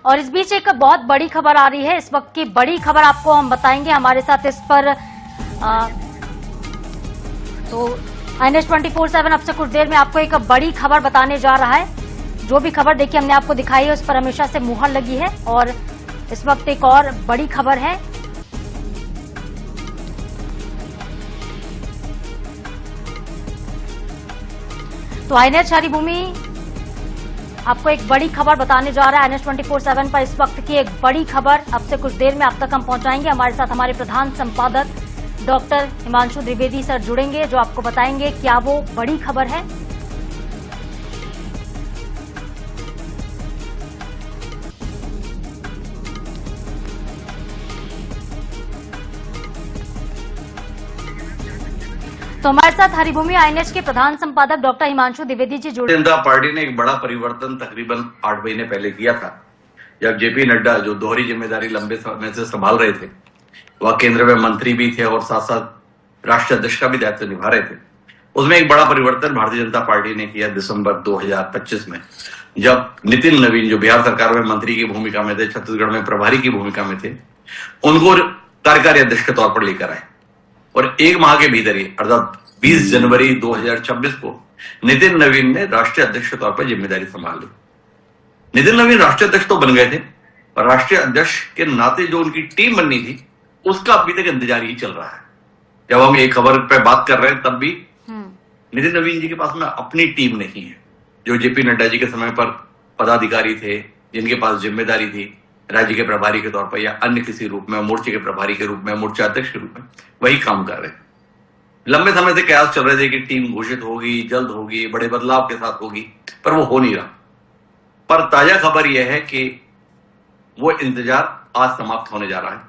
और इस बीच एक बहुत बड़ी खबर आ रही है। इस वक्त की बड़ी खबर आपको हम बताएंगे। हमारे साथ इस पर तो INS 24/7 अब से कुछ देर में आपको एक बड़ी खबर बताने जा रहा है। जो भी खबर देखिए हमने आपको दिखाई है उस पर हमेशा से मुहर लगी है और इस वक्त एक और बड़ी खबर है। तो INS हरिभूमि आपको एक बड़ी खबर बताने जा रहा है। INS 24/7 पर इस वक्त की एक बड़ी खबर अब से कुछ देर में आप तक हम पहुंचाएंगे। हमारे साथ हमारे प्रधान संपादक डॉक्टर हिमांशु द्विवेदी सर जुड़ेंगे जो आपको बताएंगे क्या वो बड़ी खबर है। तो हमारे साथ हरिभूमि INS के प्रधान संपादक डॉक्टर हिमांशु द्विवेदी जी जुड़े। जनता पार्टी ने एक बड़ा परिवर्तन तकरीबन 8 महीने पहले किया था, जब जेपी नड्डा जो दोहरी जिम्मेदारी लंबे समय से संभाल रहे थे, वह केंद्र में मंत्री भी थे और साथ साथ राष्ट्रीय अध्यक्ष का भी दायित्व निभा रहे थे। उसमें एक बड़ा परिवर्तन भारतीय जनता पार्टी ने किया दिसंबर 2025 में, जब नितिन नवीन जो बिहार सरकार में मंत्री की भूमिका में थे, छत्तीसगढ़ में प्रभारी की भूमिका में थे, उनको कार्यकारी अध्यक्ष के तौर पर लेकर आए और एक माह के भीतर ही अर्थात 20 जनवरी 2026 को नितिन नवीन ने राष्ट्रीय अध्यक्ष के तौर पर जिम्मेदारी संभाल ली। नितिन नवीन राष्ट्रीय अध्यक्ष तो बन गए थे और राष्ट्रीय अध्यक्ष के नाते जो उनकी टीम बननी थी उसका अभी तक इंतजार ही चल रहा है। जब हम एक खबर पे बात कर रहे हैं तब भी नितिन नवीन जी के पास में अपनी टीम नहीं है, जो जेपी नड्डा जी के समय पर पदाधिकारी थे, जिनके पास जिम्मेदारी थी राज्य के प्रभारी के तौर पर या अन्य किसी रूप में, मोर्चे के प्रभारी के रूप में, मोर्चा अध्यक्ष के रूप में, वही काम कर रहे थे। लंबे समय से कयास चल रहे थे कि टीम घोषित होगी, जल्द होगी, बड़े बदलाव के साथ होगी, पर वो हो नहीं रहा। पर ताजा खबर यह है कि वो इंतजार आज समाप्त होने जा रहा है।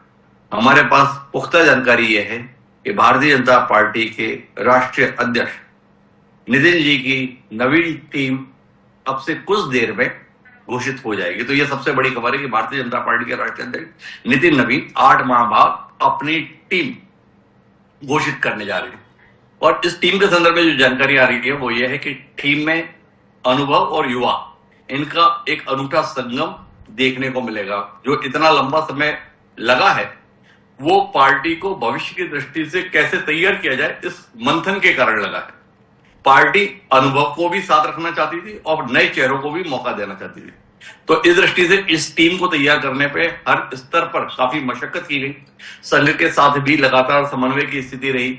हमारे पास पुख्ता जानकारी यह है कि भारतीय जनता पार्टी के राष्ट्रीय अध्यक्ष नितिन जी की नवीन टीम अब से कुछ देर में घोषित हो जाएगी। तो यह सबसे बड़ी खबर है कि भारतीय जनता पार्टी के राष्ट्रीय अध्यक्ष नितिन नवीन 8 माह बाद अपनी टीम घोषित करने जा रहे हैं। और इस टीम के संदर्भ में जो जानकारी आ रही है वो यह है कि टीम में अनुभव और युवा, इनका एक अनूठा संगम देखने को मिलेगा। जो इतना लंबा समय लगा है वो पार्टी को भविष्य की दृष्टि से कैसे तैयार किया जाए इस मंथन के कारण लगा है। पार्टी अनुभव को भी साथ रखना चाहती थी और नए चेहरों को भी मौका देना चाहती थी। तो इस दृष्टि से इस टीम को तैयार करने पे हर स्तर पर काफी मशक्कत की गई। संघ के साथ भी लगातार समन्वय की स्थिति रही।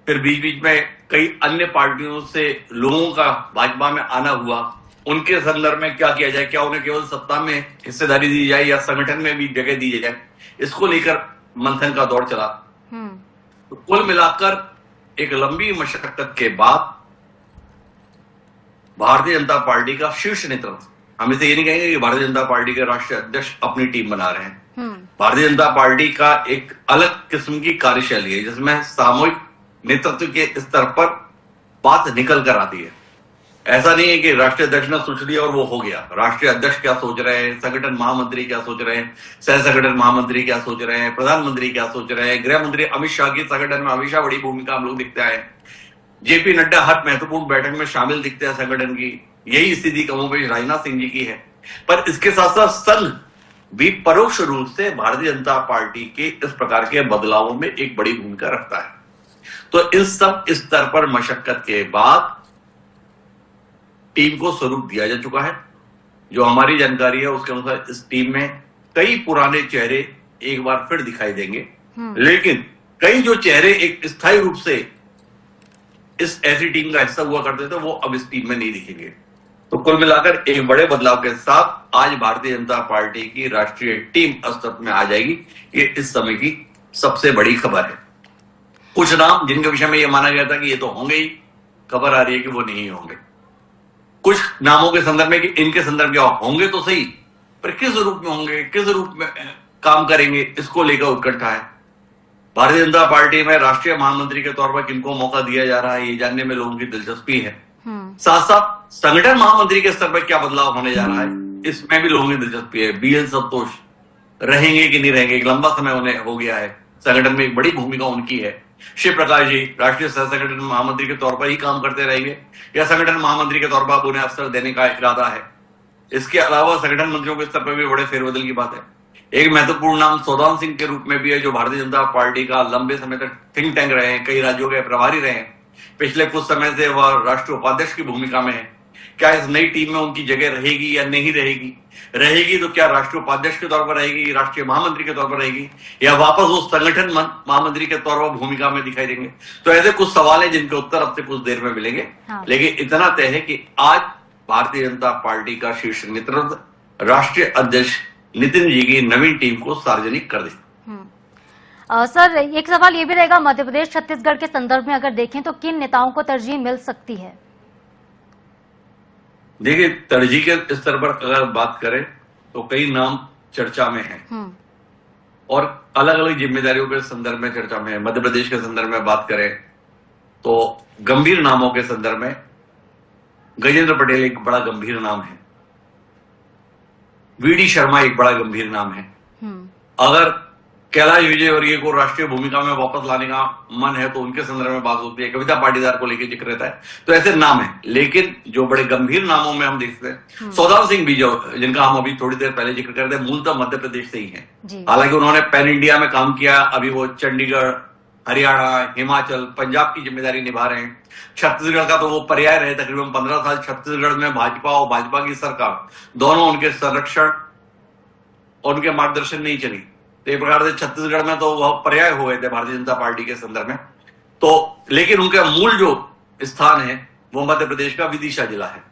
फिर बीच बीच में कई अन्य पार्टियों से लोगों का भाजपा में आना हुआ। उनके संदर्भ में क्या किया जाए, क्या उन्हें केवल सत्ता में हिस्सेदारी दी जाए या संगठन में भी जगह दी जाए, इसको लेकर मंथन का दौर चला। तो कुल मिलाकर एक लंबी मशक्कत के बाद भारतीय जनता पार्टी का शीर्ष नेतृत्व, हम इसे ये नहीं कहेंगे कि भारतीय जनता पार्टी के राष्ट्रीय अध्यक्ष अपनी टीम बना रहे हैं। भारतीय जनता पार्टी का एक अलग किस्म की कार्यशैली है जिसमें सामूहिक नेतृत्व के स्तर पर बात निकल कर आती है। ऐसा नहीं है कि राष्ट्रीय अध्यक्ष ने सोच लिया और वो हो गया। राष्ट्रीय अध्यक्ष क्या सोच रहे हैं, संगठन महामंत्री क्या सोच रहे हैं, सह संगठन महामंत्री क्या सोच रहे हैं, प्रधानमंत्री क्या सोच रहे हैं, गृह मंत्री अमित शाह की संगठन में हमेशा बड़ी भूमिका हम लोग दिखते हैं। जेपी नड्डा हर महत्वपूर्ण बैठक में शामिल दिखते हैं संगठन की। यही स्थिति कमोबेश राजनाथ सिंह जी की है। पर इसके साथ साथ संघ भी परोक्ष रूप से भारतीय जनता पार्टी के इस प्रकार के बदलावों में एक बड़ी भूमिका रखता है। तो इस सब स्तर पर मशक्कत के बाद टीम को स्वरूप दिया जा चुका है। जो हमारी जानकारी है उसके अनुसार इस टीम में कई पुराने चेहरे एक बार फिर दिखाई देंगे, लेकिन कई जो चेहरे एक स्थायी रूप से इस ऐसी टीम का हिस्सा हुआ करते थे वो अब इस टीम में नहीं दिखेंगे। तो कुल मिलाकर एक बड़े बदलाव के साथ आज भारतीय जनता पार्टी की राष्ट्रीय टीम अस्तित्व में आ जाएगी। ये इस समय की सबसे बड़ी खबर है। कुछ नाम जिनके विषय में यह माना गया था कि ये तो होंगे ही, खबर आ रही है कि वो नहीं होंगे। कुछ नामों के संदर्भ में कि इनके संदर्भ क्या होंगे तो सही, पर किस रूप में होंगे, किस रूप में काम करेंगे, इसको लेकर उत्कंठा है। भारतीय जनता पार्टी में राष्ट्रीय महामंत्री के तौर पर किनको मौका दिया जा रहा है ये जानने में लोगों की दिलचस्पी है। साथ साथ संगठन महामंत्री के स्तर पर क्या बदलाव होने जा रहा है इसमें भी लोगों की दिलचस्पी है। BL संतोष रहेंगे कि नहीं रहेंगे, एक लंबा समय उन्हें हो गया है, संगठन में एक बड़ी भूमिका उनकी है। शिव प्रकाश जी राष्ट्रीय सह संगठन महामंत्री के तौर पर ही काम करते रहेंगे या संगठन महामंत्री के तौर पर उन्हें अवसर देने का इरादा है। इसके अलावा संगठन मंत्रियों के स्तर पर भी बड़े फेरबदल की बात है। एक महत्वपूर्ण नाम सौदान सिंह के रूप में भी है, जो भारतीय जनता पार्टी का लंबे समय तक थिंक टैंक रहे हैं, कई राज्यों के प्रभारी रहे हैं, पिछले कुछ समय से वह राष्ट्रीय उपाध्यक्ष की भूमिका में है। क्या इस नई टीम में उनकी जगह रहेगी या नहीं रहेगी? रहेगी तो क्या राष्ट्रीय उपाध्यक्ष के तौर पर रहेगी, राष्ट्रीय महामंत्री के तौर पर रहेगी, या वापस उस संगठन महामंत्री के तौर पर भूमिका में दिखाई देंगे? तो ऐसे कुछ सवाल हैं जिनके उत्तर अब से कुछ देर में मिलेंगे। हाँ। लेकिन इतना तय है कि आज भारतीय जनता पार्टी का शीर्ष नेतृत्व राष्ट्रीय अध्यक्ष नितिन जी की नवीन टीम को सार्वजनिक कर दी। सर, एक सवाल ये भी रहेगा, मध्य प्रदेश छत्तीसगढ़ के संदर्भ में अगर देखें तो किन नेताओं को तरजीह मिल सकती है? देखिए, तरजीह के स्तर पर अगर बात करें तो कई नाम चर्चा में हैं और अलग अलग जिम्मेदारियों के संदर्भ में चर्चा में है। मध्य प्रदेश के संदर्भ में बात करें तो गंभीर नामों के संदर्भ में गजेंद्र पटेल एक बड़ा गंभीर नाम है, वीडी शर्मा एक बड़ा गंभीर नाम है। अगर कैलाश विजयवर्गीय को राष्ट्रीय भूमिका में वापस लाने का मन है तो उनके संदर्भ में बात होती है, कविता पाटीदार को लेकर जिक्र रहता है, तो ऐसे नाम है। लेकिन जो बड़े गंभीर नामों में हम देखते हैं, सौदान सिंह भी, जिनका हम अभी थोड़ी देर पहले जिक्र करते हैं, मूलतः मध्य प्रदेश से ही है। हालांकि उन्होंने पैन इंडिया में काम किया, अभी वो चंडीगढ़, हरियाणा, हिमाचल, पंजाब की जिम्मेदारी निभा रहे हैं। छत्तीसगढ़ का तो वो पर्याय रहे, तकरीबन 15 साल छत्तीसगढ़ में भाजपा और भाजपा की सरकार दोनों उनके संरक्षण और उनके मार्गदर्शन में ही चली। तो एक प्रकार से छत्तीसगढ़ में तो वह पर्याय हो गए थे भारतीय जनता पार्टी के संदर्भ में। तो लेकिन उनका मूल जो स्थान है वो मध्य प्रदेश का विदिशा जिला है।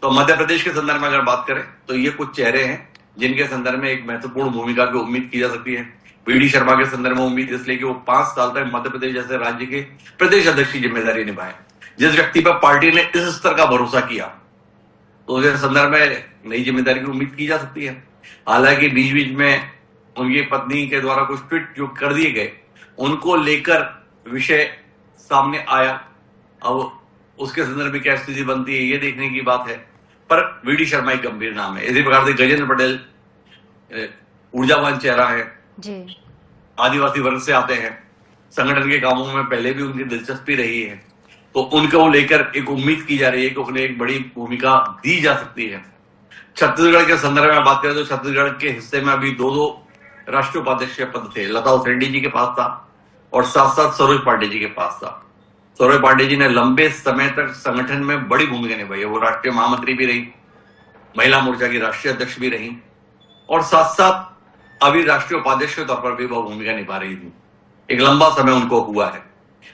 तो मध्य प्रदेश के संदर्भ में अगर बात करें तो ये कुछ चेहरे हैं जिनके संदर्भ में एक महत्वपूर्ण भूमिका की उम्मीद की जा सकती है। वीडी शर्मा के संदर्भ में उम्मीद इसलिए कि वो 5 साल तक मध्य प्रदेश जैसे राज्य के प्रदेश अध्यक्ष की जिम्मेदारी निभाए। जिस व्यक्ति पर पार्टी ने इस स्तर का भरोसा किया तो उसके संदर्भ में नई जिम्मेदारी की उम्मीद की जा सकती है। हालांकि बीच बीच में उनकी पत्नी के द्वारा कुछ ट्वीट जो कर दिए गए, उनको लेकर विषय सामने आया। अब उसके संदर्भ में क्या स्थिति बनती है ये देखने की बात है, पर वीडी शर्मा एक गंभीर नाम है। इसी प्रकार से गजेंद्र पटेल ऊर्जावान चेहरा है जी, आदिवासी वर्ग से आते हैं, संगठन के कामों में पहले भी उनकी दिलचस्पी रही है, तो उनको लेकर एक उम्मीद की जा रही है कि उन्हें एक बड़ी भूमिका दी जा सकती है। छत्तीसगढ़ के संदर्भ में बात करें तो छत्तीसगढ़ के हिस्से में अभी 2 राष्ट्रीय उपाध्यक्ष के पद थे। लता उसेंडी जी के पास था और साथ साथ सरोज पांडे जी के पास था। सरोज पांडे जी ने लंबे समय तक संगठन में बड़ी भूमिका निभाई है। वो राष्ट्रीय महामंत्री भी रही, महिला मोर्चा की राष्ट्रीय अध्यक्ष भी रही और साथ साथ अभी राष्ट्रीय उपाध्यक्ष के तौर पर भी वह भूमिका निभा रही थी। एक लंबा समय उनको हुआ है,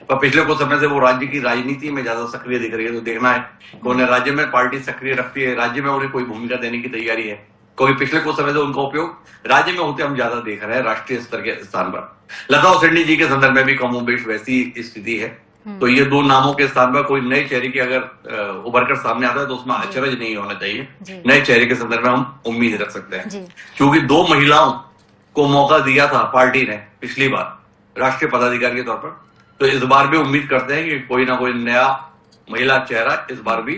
पर पिछले कुछ समय से वो राज्य की राजनीति में ज्यादा सक्रिय दिख रही है। तो देखना है कि उन्हें राज्य में पार्टी सक्रिय रखती है, राज्य में उन्हें कोई भूमिका देने की तैयारी है, क्योंकि पिछले कुछ समय से उनका उपयोग राज्य में होते हम ज्यादा देख रहे हैं राष्ट्रीय स्तर के स्थान पर। लता उसेंडी जी के संदर्भ में भी कमोबेश वैसी स्थिति है। तो ये 2 नामों के स्थान पर कोई नए चेहरे की अगर उभरकर सामने आता है तो उसमें अचरज नहीं होना चाहिए। नए चेहरे के संदर्भ में हम उम्मीद रख सकते हैं, क्योंकि 2 महिलाओं को मौका दिया था पार्टी ने पिछली बार राष्ट्रीय पदाधिकारी के तौर पर। तो इस बार भी उम्मीद करते हैं कि कोई ना कोई नया महिला चेहरा इस बार भी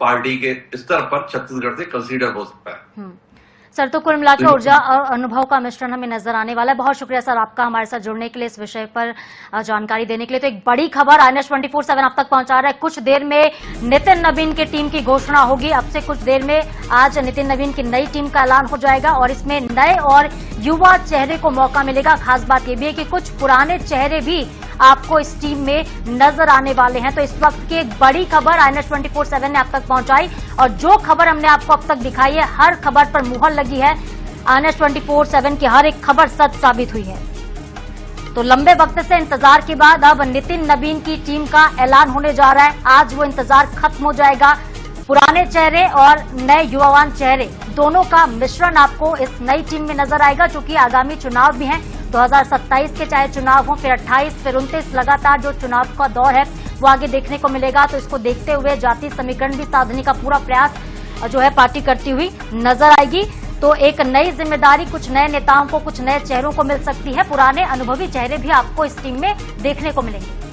पार्टी के स्तर पर छत्तीसगढ़ से कंसीडर हो सकता है। सर, तो कुल मिलाकर ऊर्जा और अनुभव का मिश्रण हमें नजर आने वाला है। बहुत शुक्रिया सर आपका हमारे साथ जुड़ने के लिए, इस विषय पर जानकारी देने के लिए। तो एक बड़ी खबर INS 24/7 अब तक पहुंचा रहा है। कुछ देर में नितिन नवीन की टीम की घोषणा होगी। अब से कुछ देर में आज नितिन नवीन की नई टीम का ऐलान हो जाएगा और इसमें नए और युवा चेहरे को मौका मिलेगा। खास बात यह भी है कि कुछ पुराने चेहरे भी आपको इस टीम में नजर आने वाले हैं। तो इस वक्त की एक बड़ी खबर INS 24/7 ने अब तक पहुंचाई और जो खबर हमने आपको अब तक दिखाई है, हर खबर पर मुहर लगी है। INS 24/7 की हर एक खबर सच साबित हुई है। तो लंबे वक्त से इंतजार के बाद अब नितिन नवीन की टीम का ऐलान होने जा रहा है। आज वो इंतजार खत्म हो जाएगा। पुराने चेहरे और नए युवावान चेहरे दोनों का मिश्रण आपको इस नई टीम में नजर आएगा, क्योंकि आगामी चुनाव भी हैं। 2027 के चाहे चुनाव हो, फिर 28, फिर 29, लगातार जो चुनाव का दौर है वो आगे देखने को मिलेगा। तो इसको देखते हुए जाति समीकरण भी साधने का पूरा प्रयास जो है पार्टी करती हुई नजर आएगी। तो एक नई जिम्मेदारी कुछ नए नेताओं को, कुछ नए चेहरों को मिल सकती है। पुराने अनुभवी चेहरे भी आपको इस टीम में देखने को मिलेंगे।